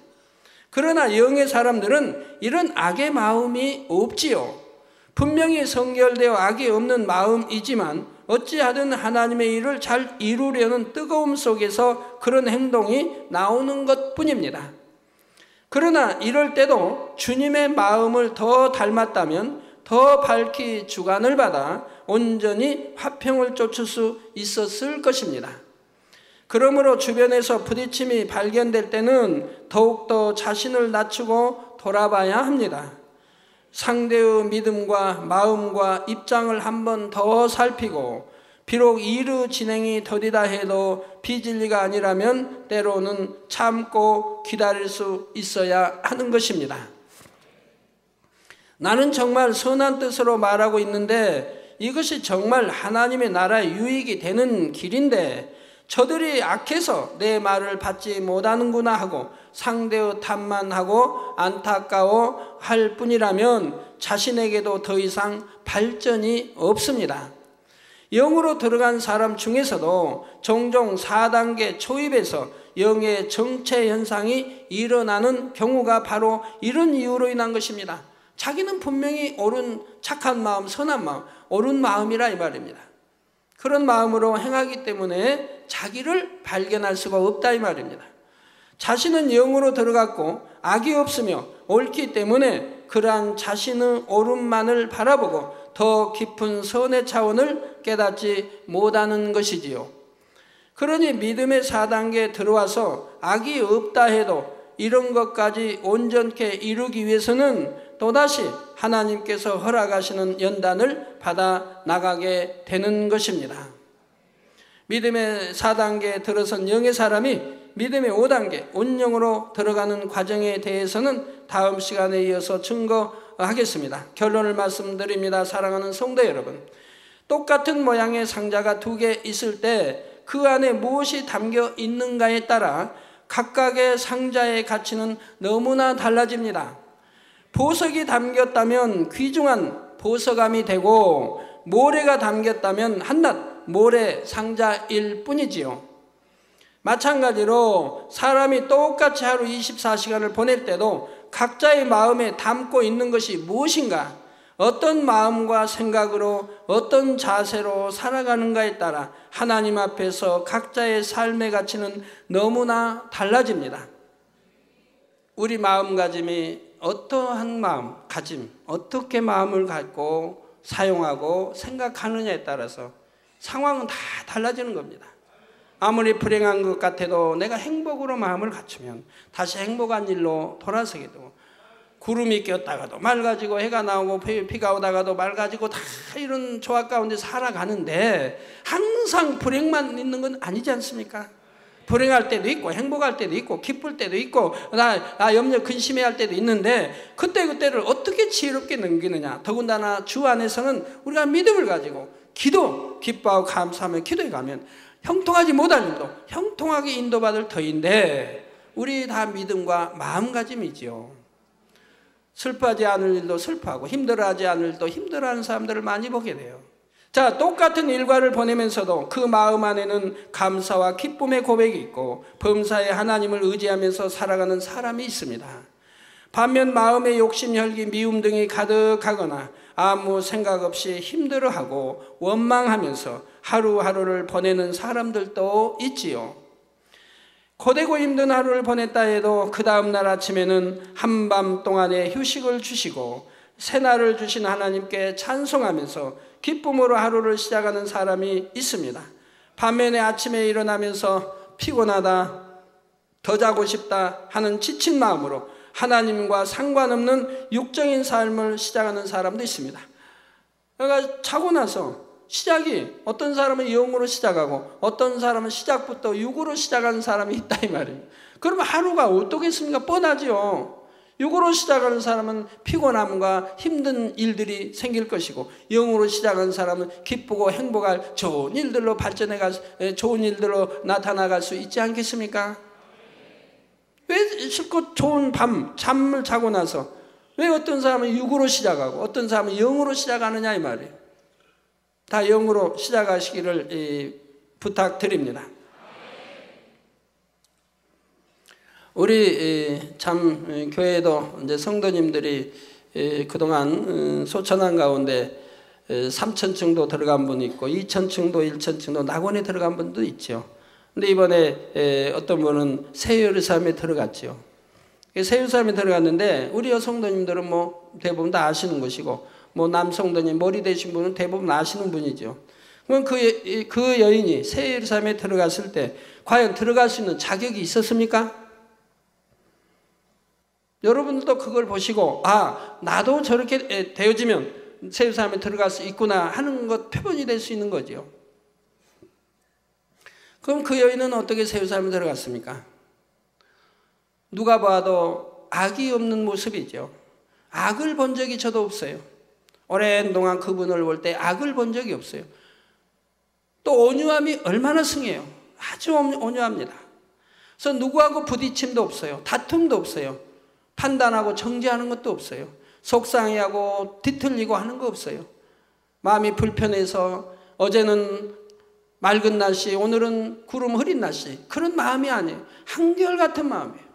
그러나 영의 사람들은 이런 악의 마음이 없지요. 분명히 성결되어 악이 없는 마음이지만 어찌하든 하나님의 일을 잘 이루려는 뜨거움 속에서 그런 행동이 나오는 것뿐입니다. 그러나 이럴 때도 주님의 마음을 더 닮았다면 더 밝히 주관을 받아 온전히 화평을 쫓을 수 있었을 것입니다. 그러므로 주변에서 부딪힘이 발견될 때는 더욱더 자신을 낮추고 돌아봐야 합니다. 상대의 믿음과 마음과 입장을 한 번 더 살피고, 비록 이르 진행이 더디다 해도 비진리가 아니라면 때로는 참고 기다릴 수 있어야 하는 것입니다. 나는 정말 선한 뜻으로 말하고 있는데 이것이 정말 하나님의 나라의 유익이 되는 길인데 저들이 악해서 내 말을 받지 못하는구나 하고 상대의 탓만 하고 안타까워 할 뿐이라면 자신에게도 더 이상 발전이 없습니다. 영으로 들어간 사람 중에서도 종종 4단계 초입에서 영의 정체 현상이 일어나는 경우가 바로 이런 이유로 인한 것입니다. 자기는 분명히 옳은 착한 마음, 선한 마음, 옳은 마음이라 이 말입니다. 그런 마음으로 행하기 때문에 자기를 발견할 수가 없다 이 말입니다. 자신은 영으로 들어갔고 악이 없으며 옳기 때문에 그러한 자신의 옳음만을 바라보고 더 깊은 선의 차원을 깨닫지 못하는 것이지요. 그러니 믿음의 4단계에 들어와서 악이 없다 해도 이런 것까지 온전케 이루기 위해서는 또다시 하나님께서 허락하시는 연단을 받아 나가게 되는 것입니다. 믿음의 4단계에 들어선 영의 사람이 믿음의 5단계 온영으로 들어가는 과정에 대해서는 다음 시간에 이어서 증거하겠습니다. 결론을 말씀드립니다. 사랑하는 성도 여러분, 똑같은 모양의 상자가 2개 있을 때 그 안에 무엇이 담겨 있는가에 따라 각각의 상자의 가치는 너무나 달라집니다. 보석이 담겼다면 귀중한 보석함이 되고 모래가 담겼다면 한낱 모래 상자일 뿐이지요. 마찬가지로 사람이 똑같이 하루 24시간을 보낼 때도 각자의 마음에 담고 있는 것이 무엇인가, 어떤 마음과 생각으로 어떤 자세로 살아가는가에 따라 하나님 앞에서 각자의 삶의 가치는 너무나 달라집니다. 우리 마음가짐이 어떠한 마음가짐, 어떻게 마음을 갖고 사용하고 생각하느냐에 따라서 상황은 다 달라지는 겁니다. 아무리 불행한 것 같아도 내가 행복으로 마음을 갖추면 다시 행복한 일로 돌아서게 되고, 구름이 꼈다가도 맑아지고 해가 나오고 비가 오다가도 맑아지고 다 이런 조화 가운데 살아가는데 항상 불행만 있는 건 아니지 않습니까? 불행할 때도 있고 행복할 때도 있고 기쁠 때도 있고 나 염려 근심해 할 때도 있는데 그때그때를 어떻게 지혜롭게 넘기느냐. 더군다나 주 안에서는 우리가 믿음을 가지고 기뻐하고 감사하며 기도해 가면 형통하지 못할 일도 형통하게 인도받을 터인데 우리 다 믿음과 마음가짐이지요. 슬퍼하지 않을 일도 슬퍼하고 힘들어하지 않을 일도 힘들어하는 사람들을 많이 보게 돼요. 자, 똑같은 일과를 보내면서도 그 마음 안에는 감사와 기쁨의 고백이 있고 범사에 하나님을 의지하면서 살아가는 사람이 있습니다. 반면 마음의 욕심, 혈기, 미움 등이 가득하거나 아무 생각 없이 힘들어하고 원망하면서 하루하루를 보내는 사람들도 있지요. 고되고 힘든 하루를 보냈다 해도 그 다음날 아침에는 한밤 동안의 휴식을 주시고 새날을 주신 하나님께 찬송하면서 기쁨으로 하루를 시작하는 사람이 있습니다. 반면에 아침에 일어나면서 피곤하다, 더 자고 싶다 하는 지친 마음으로 하나님과 상관없는 육적인 삶을 시작하는 사람도 있습니다. 그러니까 자고 나서 시작이 어떤 사람은 영으로 시작하고 어떤 사람은 시작부터 육으로 시작하는 사람이 있다 이 말이에요. 그러면 하루가 어떻겠습니까? 뻔하지요. 육으로 시작하는 사람은 피곤함과 힘든 일들이 생길 것이고 영으로 시작하는 사람은 기쁘고 행복할 좋은 일들로 좋은 일들로 나타나갈 수 있지 않겠습니까? 왜 실컷 좋은 밤 잠을 자고 나서 왜 어떤 사람은 육으로 시작하고 어떤 사람은 영으로 시작하느냐 이 말이에요. 다 영으로 시작하시기를 부탁드립니다. 우리 참 교회에도 이제 성도님들이 그동안 소천한 가운데 3,000층도 들어간 분이 있고 2,000층도 1,000층도 낙원에 들어간 분도 있죠. 근데 이번에 어떤 분은 새 예루살렘에 들어갔죠. 세율사람이 들어갔는데 우리 여성도님들은 뭐 대부분 다 아시는 것이고 뭐 남성도님 머리 되신 분은 대부분 아시는 분이죠. 그럼 그 여인이 새 예루살렘에 들어갔을 때 과연 들어갈 수 있는 자격이 있었습니까? 여러분들도 그걸 보시고 나도 저렇게 되어지면 새 예루살렘에 들어갈 수 있구나 하는 것 표본이 될 수 있는 거죠. 그럼 그 여인은 어떻게 새 예루살렘에 들어갔습니까? 누가 봐도 악이 없는 모습이죠. 악을 본 적이 저도 없어요. 오랜 동안 그분을 볼 때 악을 본 적이 없어요. 또 온유함이 얼마나 승해요. 아주 온유합니다. 그래서 누구하고 부딪힘도 없어요. 다툼도 없어요. 판단하고 정죄하는 것도 없어요. 속상해하고 뒤틀리고 하는 거 없어요. 마음이 불편해서 어제는 맑은 날씨, 오늘은 구름 흐린 날씨, 그런 마음이 아니에요. 한결같은 마음이에요.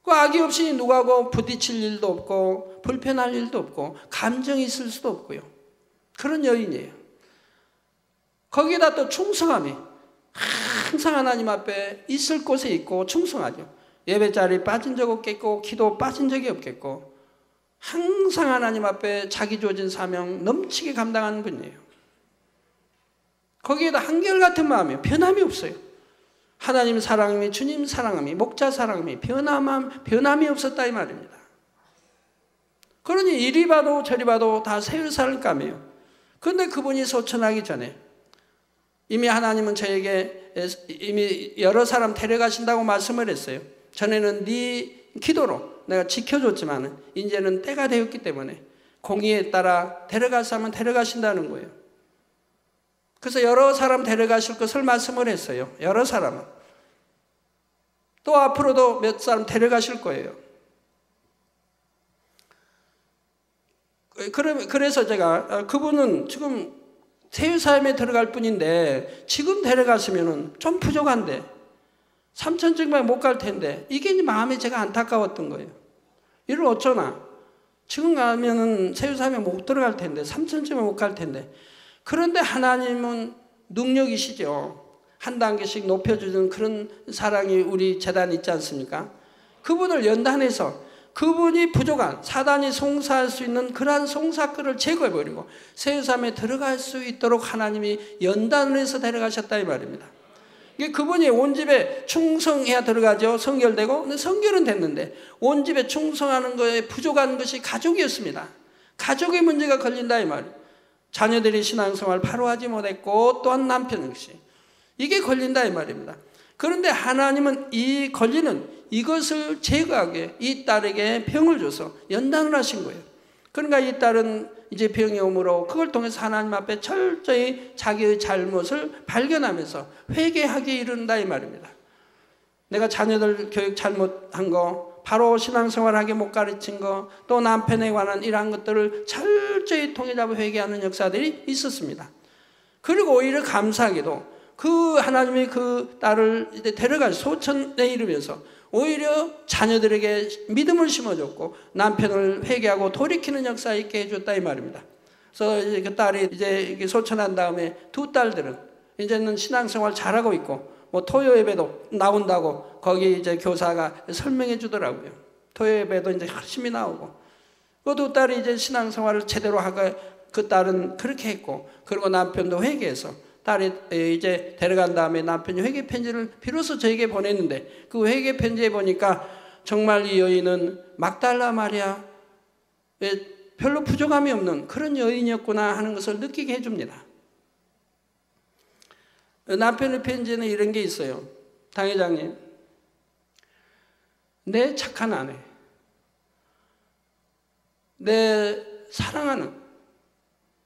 그 악이 없이 누구하고 부딪힐 일도 없고 불편할 일도 없고 감정이 있을 수도 없고요. 그런 여인이에요. 거기다 또 충성함이 항상 하나님 앞에 있을 곳에 있고 충성하죠. 예배 자리 빠진 적 없겠고 기도 빠진 적이 없겠고 항상 하나님 앞에 자기 주어진 사명 넘치게 감당하는 분이에요. 거기에다 한결같은 마음이에요. 변함이 없어요. 하나님 사랑함이, 주님 사랑함이, 목자 사랑함이 변함이 없었다 이 말입니다. 그러니 이리 봐도 저리 봐도 다 새 예루살렘감이에요. 그런데 그분이 소천하기 전에 이미 하나님은 저에게 이미 여러 사람 데려가신다고 말씀을 했어요. 전에는 네 기도로 내가 지켜줬지만 이제는 때가 되었기 때문에 공의에 따라 데려갈 사람은 데려가신다는 거예요. 그래서 여러 사람 데려가실 것을 말씀을 했어요. 여러 사람은. 또 앞으로도 몇 사람 데려가실 거예요. 그래서 제가 그분은 지금 새 예루살렘에 들어갈 뿐인데 지금 데려갔으면 좀 부족한데 3,000정도에 못 갈 텐데 이게 마음에 제가 안타까웠던 거예요. 이를 어쩌나 지금 가면은 새 예루살렘에 못 들어갈 텐데 3,000정도에 못 갈 텐데 그런데 하나님은 능력이시죠. 한 단계씩 높여주는 그런 사랑이 우리 재단에 있지 않습니까? 그분을 연단해서 그분이 부족한 사단이 송사할 수 있는 그러한 송사글을 제거해버리고 새 예루살렘에 들어갈 수 있도록 하나님이 연단을 해서 데려가셨다 이 말입니다. 이게 그분이 온 집에 충성해야 들어가죠. 성결되고. 근데 성결은 됐는데 온 집에 충성하는 거에 부족한 것이 가족이었습니다. 가족의 문제가 걸린다 이 말이에요. 자녀들이 신앙생활 바로 하지 못했고 또한 남편 역시 이게 걸린다 이 말입니다. 그런데 하나님은 이 걸리는 이것을 제거하게 이 딸에게 병을 줘서 연단을 하신 거예요. 그러니까 이 딸은 이제 병이 오므로 그걸 통해서 하나님 앞에 철저히 자기의 잘못을 발견하면서 회개하게 이른다 이 말입니다. 내가 자녀들 교육 잘못한 거, 바로 신앙생활하게 못 가르친 거, 또 남편에 관한 이러한 것들을 철저히 통일하고 회개하는 역사들이 있었습니다. 그리고 오히려 감사하게도 그 하나님이 그 딸을 이제 데려갈 소천에 이르면서 오히려 자녀들에게 믿음을 심어줬고 남편을 회개하고 돌이키는 역사 있게 해줬다 이 말입니다. 그래서 이제 그 딸이 이제 소천한 다음에 두 딸들은 이제는 신앙생활 잘하고 있고 뭐 토요 예배도 나온다고 거기 이제 교사가 설명해 주더라고요. 토요 예배도 이제 열심히 나오고 그 두 딸이 이제 신앙생활을 제대로 하고 그 딸은 그렇게 했고 그리고 남편도 회개해서 딸이 이제 데려간 다음에 남편이 회개 편지를 비로소 저에게 보냈는데 그 회개 편지에 보니까 정말 이 여인은 막달라 마리아 별로 부족함이 없는 그런 여인이었구나 하는 것을 느끼게 해줍니다. 남편의 편지에는 이런 게 있어요. 당 회장님, 내 착한 아내, 내 사랑하는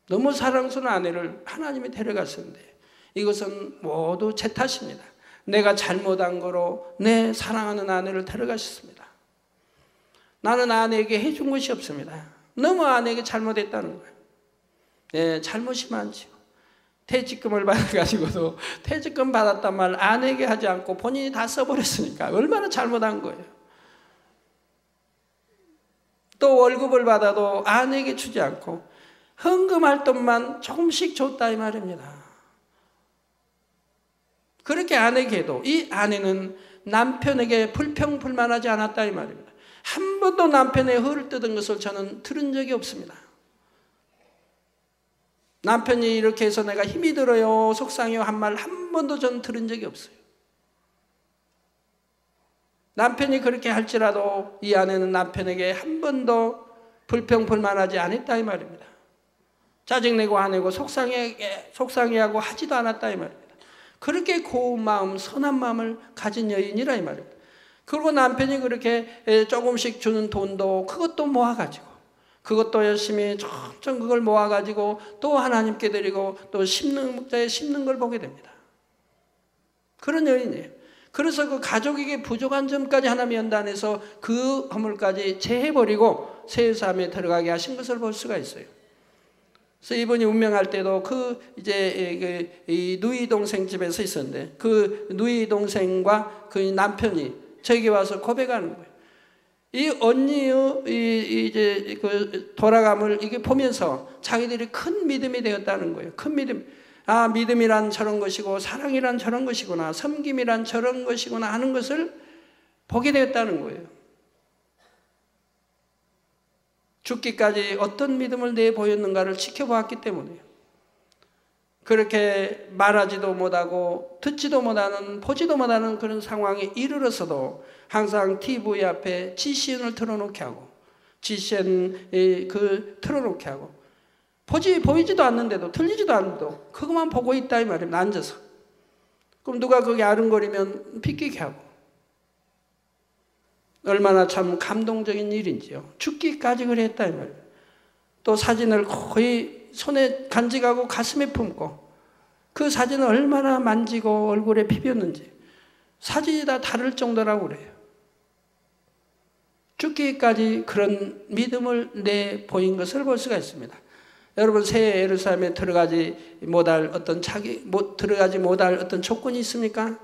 너무 사랑스러운 아내를 하나님이 데려갔었는데 이것은 모두 제 탓입니다. 내가 잘못한 거로 내 사랑하는 아내를 데려가셨습니다. 나는 아내에게 해준 것이 없습니다. 너무 아내에게 잘못했다는 거예요. 네, 잘못이 많죠. 퇴직금을 받아가지고도 퇴직금 받았단 말 아내에게 하지 않고 본인이 다 써버렸으니까 얼마나 잘못한 거예요. 또 월급을 받아도 아내에게 주지 않고 헌금할 돈만 조금씩 줬다 이 말입니다. 그렇게 아내에게도 이 아내는 남편에게 불평불만하지 않았다 이 말입니다. 한 번도 남편의 허를 뜯은 것을 저는 들은 적이 없습니다. 남편이 이렇게 해서 내가 힘이 들어요, 속상해요 한 말 한 번도 저는 들은 적이 없어요. 남편이 그렇게 할지라도 이 아내는 남편에게 한 번도 불평불만하지 않았다 이 말입니다. 짜증내고 화내고 속상해하고 하지도 않았다 이 말입니다. 그렇게 고운 마음, 선한 마음을 가진 여인이라 이 말입니다. 그리고 남편이 그렇게 조금씩 주는 돈도 그것도 모아가지고, 그것도 열심히 점점 그걸 모아가지고 또 하나님께 드리고 또 심는 걸 보게 됩니다. 그런 여인이에요. 그래서 그 가족에게 부족한 점까지 하나님이 연단해서 그 허물까지 제해버리고 새 삶에 들어가게 하신 것을 볼 수가 있어요. 그래서 이분이 운명할 때도 이 누이 동생 집에서 있었는데, 그 누이 동생과 그 남편이 저에게 와서 고백하는 거예요. 이 언니의 그 돌아감을 이게 보면서 자기들이 큰 믿음이 되었다는 거예요. 큰 믿음. 아, 믿음이란 저런 것이고 사랑이란 저런 것이구나, 섬김이란 저런 것이구나 하는 것을 보게 되었다는 거예요. 죽기까지 어떤 믿음을 내보였는가를 지켜보았기 때문에요. 그렇게 말하지도 못하고 듣지도 못하는, 보지도 못하는 그런 상황에 이르러서도 항상 TV 앞에 GCN을 틀어놓게 하고, GCN 틀어놓게 하고, 보이지도 않는데도, 들리지도 않는데도 그것만 보고 있다 이 말입니다. 앉아서. 그럼 누가 거기 아른거리면 비끼게 하고. 얼마나 참 감동적인 일인지요. 죽기까지 그랬다 이 말이에요. 또 사진을 거의 손에 간직하고 가슴에 품고, 그 사진을 얼마나 만지고 얼굴에 비볐는지 사진이 다 다를 정도라고 그래요. 죽기까지 그런 믿음을 내보인 것을 볼 수가 있습니다. 여러분, 새 예루살렘에 들어가지 못할 어떤 조건이 있습니까?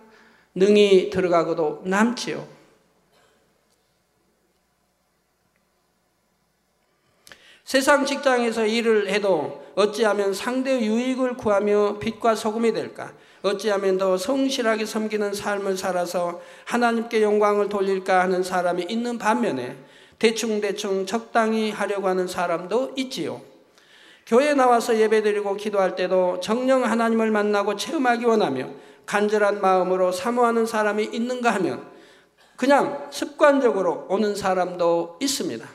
능히 들어가고도 남지요. 세상 직장에서 일을 해도 어찌하면 상대의 유익을 구하며 빛과 소금이 될까? 어찌하면 더 성실하게 섬기는 삶을 살아서 하나님께 영광을 돌릴까 하는 사람이 있는 반면에 대충 적당히 하려고 하는 사람도 있지요. 교회에 나와서 예배드리고 기도할 때도 정녕 하나님을 만나고 체험하기 원하며 간절한 마음으로 사모하는 사람이 있는가 하면 그냥 습관적으로 오는 사람도 있습니다.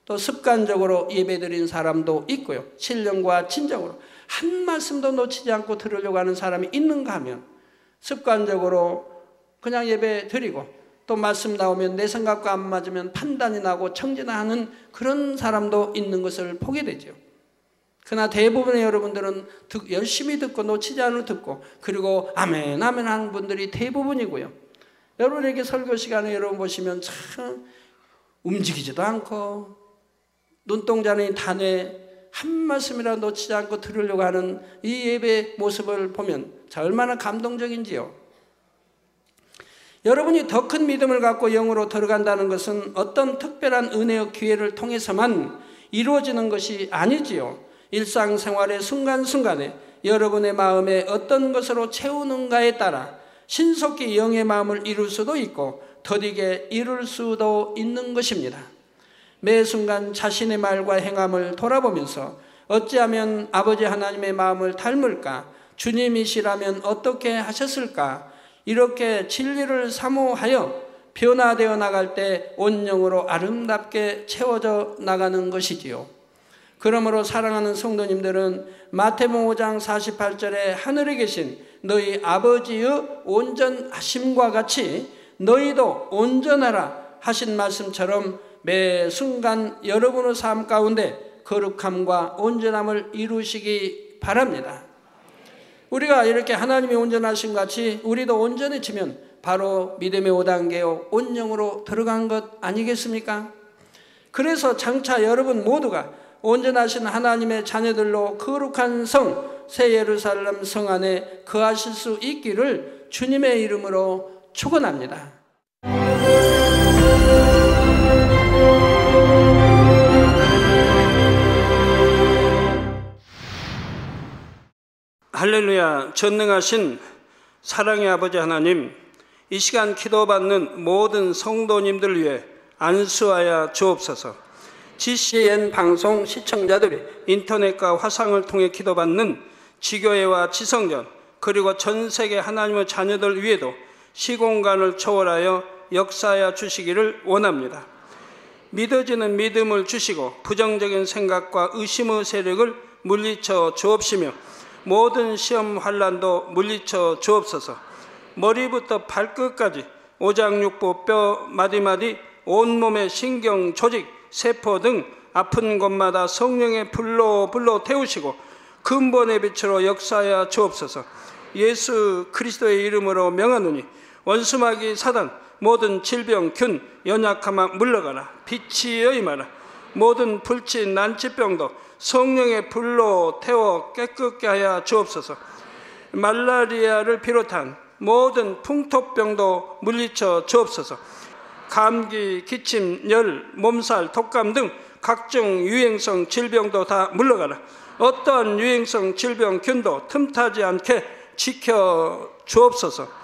또 습관적으로 예배드리는 사람도 있고요. 신령과 진정으로 한 말씀도 놓치지 않고 들으려고 하는 사람이 있는가 하면 습관적으로 그냥 예배드리고 또 말씀 나오면 내 생각과 안 맞으면 판단이 나고 청진하는 그런 사람도 있는 것을 보게 되죠. 그러나 대부분의 여러분들은 열심히 듣고 놓치지 않고 듣고 그리고 아멘 아멘 하는 분들이 대부분이고요. 여러분에게 설교 시간에 여러분 보시면 참 움직이지도 않고 눈동자는 단에 한 말씀이라도 놓치지 않고 들으려고 하는 이 예배 모습을 보면 자 얼마나 감동적인지요. 여러분이 더 큰 믿음을 갖고 영으로 들어간다는 것은 어떤 특별한 은혜의 기회를 통해서만 이루어지는 것이 아니지요. 일상생활의 순간순간에 여러분의 마음에 어떤 것으로 채우는가에 따라 신속히 영의 마음을 이룰 수도 있고 더디게 이룰 수도 있는 것입니다. 매 순간 자신의 말과 행함을 돌아보면서 어찌하면 아버지 하나님의 마음을 닮을까? 주님이시라면 어떻게 하셨을까? 이렇게 진리를 사모하여 변화되어 나갈 때 온 영으로 아름답게 채워져 나가는 것이지요. 그러므로 사랑하는 성도님들은 마태복음 5장 48절에 하늘에 계신 너희 아버지의 온전하심과 같이 너희도 온전하라 하신 말씀처럼 매 순간 여러분의 삶 가운데 거룩함과 온전함을 이루시기 바랍니다. 우리가 이렇게 하나님이 온전하신 같이 우리도 온전해지면 바로 믿음의 5단계요 온영으로 들어간 것 아니겠습니까? 그래서 장차 여러분 모두가 온전하신 하나님의 자녀들로 거룩한 성 새 예루살렘 성 안에 거하실 수 있기를 주님의 이름으로 축원합니다. 할렐루야. 전능하신 사랑의 아버지 하나님, 이 시간 기도받는 모든 성도님들 위해 안수하여 주옵소서. GCN 방송 시청자들이 인터넷과 화상을 통해 기도받는 지교회와 지성전 그리고 전 세계 하나님의 자녀들 위에도 시공간을 초월하여 역사하여 주시기를 원합니다. 믿어지는 믿음을 주시고 부정적인 생각과 의심의 세력을 물리쳐 주옵시며 모든 시험 환난도 물리쳐 주옵소서. 머리부터 발끝까지 오장육부 뼈 마디마디 온몸의 신경 조직 세포 등 아픈 곳마다 성령의 불로 태우시고 근본의 빛으로 역사하여 주옵소서. 예수 그리스도의 이름으로 명하노니 원수마귀 사단 모든 질병 균 연약함아 물러가라. 빛이여 임하라. 모든 불치 난치병도 성령의 불로 태워 깨끗게 하여 주옵소서. 말라리아를 비롯한 모든 풍토병도 물리쳐 주옵소서. 감기, 기침, 열, 몸살, 독감 등 각종 유행성 질병도 다 물러가라. 어떠한 유행성 질병 균도 틈타지 않게 지켜 주옵소서.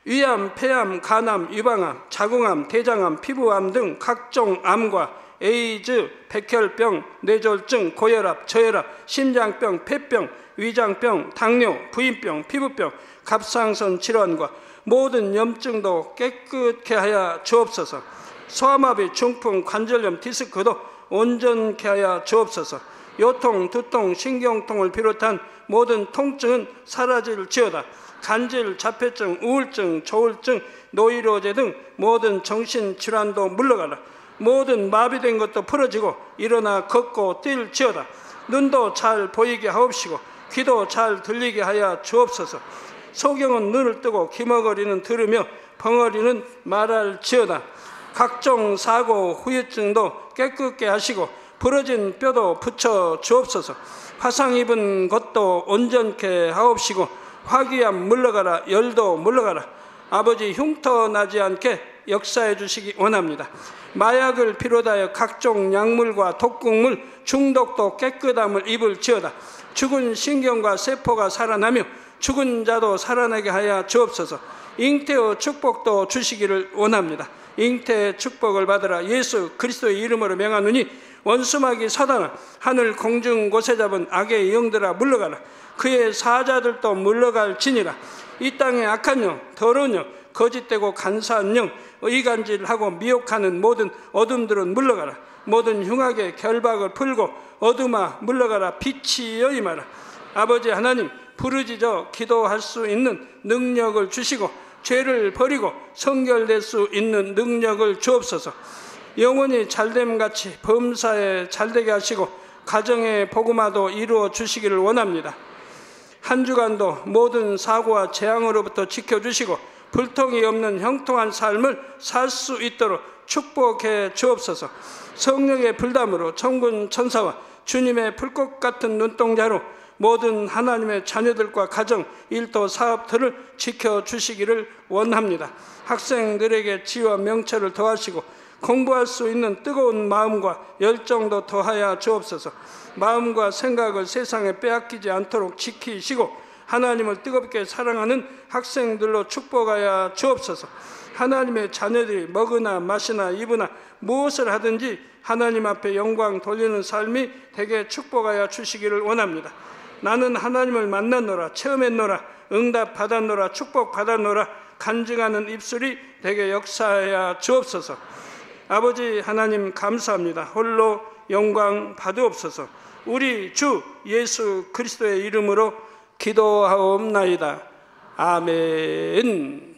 위암, 폐암, 간암, 유방암, 자궁암, 대장암, 피부암 등 각종 암과 에이즈, 백혈병, 뇌졸중, 고혈압, 저혈압, 심장병, 폐병, 위장병, 당뇨, 부인병, 피부병, 갑상선 질환과 모든 염증도 깨끗게 하여 주옵소서. 소아마비, 중풍, 관절염, 디스크도 온전케 하여 주옵소서. 요통, 두통, 신경통을 비롯한 모든 통증은 사라질지어다. 간질, 자폐증, 우울증, 조울증, 노이로제 등 모든 정신질환도 물러가라. 모든 마비된 것도 풀어지고 일어나 걷고 뛸지어다. 눈도 잘 보이게 하옵시고 귀도 잘 들리게 하여 주옵소서. 소경은 눈을 뜨고 기머거리는 들으며 벙어리는 말할지어다. 각종 사고, 후유증도 깨끗게 하시고 부러진 뼈도 붙여 주옵소서. 화상 입은 것도 온전케 하옵시고 화기암 물러가라. 열도 물러가라. 아버지 흉터 나지 않게 역사해 주시기 원합니다. 마약을 비롯하여 각종 약물과 독극물 중독도 깨끗함을 입을지어다. 죽은 신경과 세포가 살아나며 죽은 자도 살아나게 하여 주옵소서. 잉태의 축복도 주시기를 원합니다. 잉태의 축복을 받으라. 예수 그리스도의 이름으로 명하노니 원수마귀 사단아 하늘 공중 곳에 잡은 악의 영들아 물러가라. 그의 사자들도 물러갈지니라. 이 땅의 악한 영, 더러운 영, 거짓되고 간사한 영, 의간질하고 미혹하는 모든 어둠들은 물러가라. 모든 흉악의 결박을 풀고 어둠아 물러가라. 빛이여 임하라. 아버지 하나님 부르짖어 기도할 수 있는 능력을 주시고 죄를 버리고 성결될 수 있는 능력을 주옵소서. 영원히 잘됨같이 범사에 잘되게 하시고 가정의 복음화도 이루어 주시기를 원합니다. 한 주간도 모든 사고와 재앙으로부터 지켜주시고 불통이 없는 형통한 삶을 살 수 있도록 축복해 주옵소서. 성령의 불담으로 천군 천사와 주님의 불꽃 같은 눈동자로 모든 하나님의 자녀들과 가정, 일도, 사업들을 지켜주시기를 원합니다. 학생들에게 지혜와 명철을 더하시고 공부할 수 있는 뜨거운 마음과 열정도 더하여 주옵소서. 마음과 생각을 세상에 빼앗기지 않도록 지키시고 하나님을 뜨겁게 사랑하는 학생들로 축복하여 주옵소서. 하나님의 자녀들이 먹으나 마시나 입으나 무엇을 하든지 하나님 앞에 영광 돌리는 삶이 되게 축복하여 주시기를 원합니다. 나는 하나님을 만났노라, 체험했노라, 응답 받았노라, 축복 받았노라 간증하는 입술이 되게 역사하여 주옵소서. 아버지 하나님 감사합니다. 홀로 영광 받으옵소서. 우리 주 예수 그리스도의 이름으로 기도하옵나이다. 아멘.